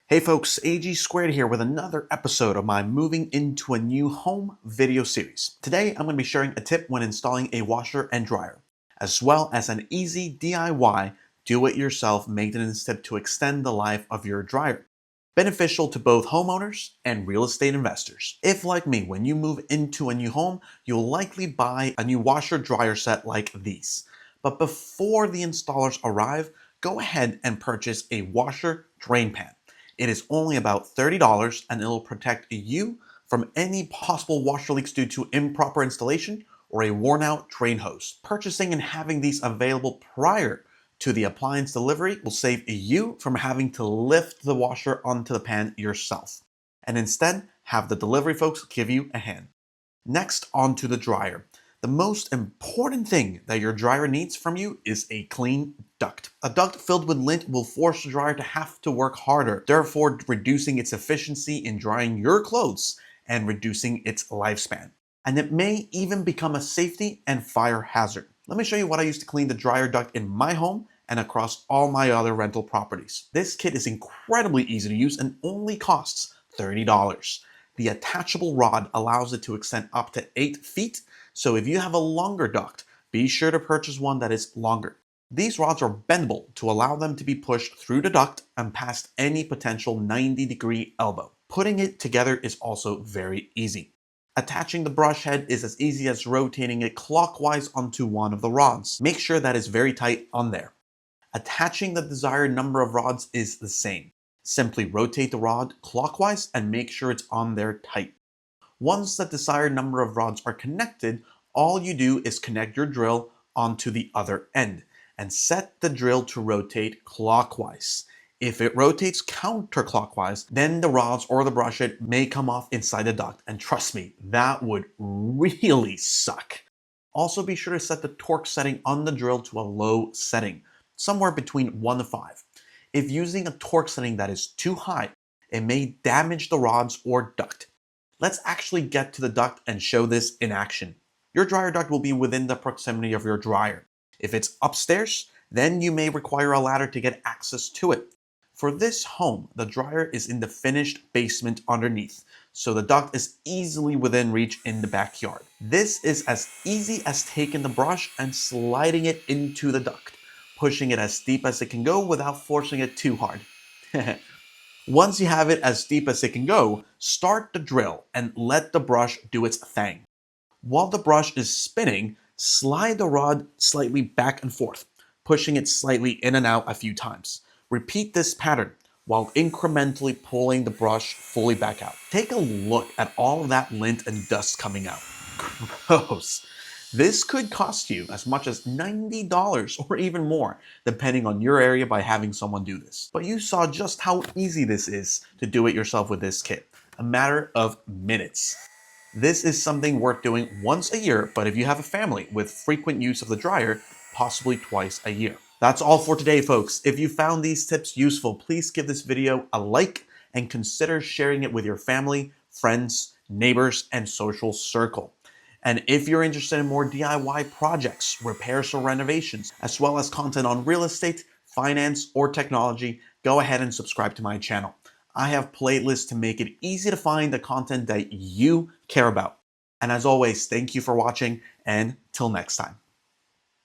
Hey folks, AG Squared here with another episode of my moving into a new home video series. Today I'm going to be sharing a tip when installing a washer and dryer, as well as an easy DIY do-it-yourself maintenance tip to extend the life of your dryer. Beneficial to both homeowners and real estate investors. If like me, when you move into a new home, you'll likely buy a new washer dryer set like these. But before the installers arrive, go ahead and purchase a washer drain pan. It is only about $30 and it'll protect you from any possible washer leaks due to improper installation or a worn out drain hose. Purchasing and having these available prior to the appliance delivery will save you from having to lift the washer onto the pan yourself, and instead have the delivery folks give you a hand. Next, onto the dryer. The most important thing that your dryer needs from you is a clean duct. A duct filled with lint will force the dryer to have to work harder, therefore reducing its efficiency in drying your clothes and reducing its lifespan. And it may even become a safety and fire hazard. Let me show you what I use to clean the dryer duct in my home and across all my other rental properties. This kit is incredibly easy to use and only costs $30. The attachable rod allows it to extend up to 8 feet, so if you have a longer duct, be sure to purchase one that is longer. These rods are bendable to allow them to be pushed through the duct and past any potential 90-degree elbow. Putting it together is also very easy. Attaching the brush head is as easy as rotating it clockwise onto one of the rods. Make sure that is very tight on there. Attaching the desired number of rods is the same. Simply rotate the rod clockwise and make sure it's on there tight. Once the desired number of rods are connected, all you do is connect your drill onto the other end and set the drill to rotate clockwise. If it rotates counterclockwise, then the rods or the brush head may come off inside the duct, and trust me, that would really suck. Also be sure to set the torque setting on the drill to a low setting, somewhere between 1 to 5. If using a torque setting that is too high, it may damage the rods or duct. Let's actually get to the duct and show this in action. Your dryer duct will be within the proximity of your dryer. If it's upstairs, then you may require a ladder to get access to it. For this home, the dryer is in the finished basement underneath, so the duct is easily within reach in the backyard. This is as easy as taking the brush and sliding it into the duct, pushing it as deep as it can go without forcing it too hard. Once you have it as deep as it can go, start the drill and let the brush do its thing. While the brush is spinning, slide the rod slightly back and forth, pushing it slightly in and out a few times. Repeat this pattern while incrementally pulling the brush fully back out. Take a look at all of that lint and dust coming out. Gross. This could cost you as much as $90 or even more, depending on your area, by having someone do this. But you saw just how easy this is to do it yourself with this kit. A matter of minutes. This is something worth doing once a year, but if you have a family with frequent use of the dryer, possibly twice a year. That's all for today, folks. If you found these tips useful, please give this video a like and consider sharing it with your family, friends, neighbors, and social circle. And if you're interested in more DIY projects, repairs or renovations, as well as content on real estate, finance, or technology, go ahead and subscribe to my channel. I have playlists to make it easy to find the content that you care about. And as always, thank you for watching, and till next time.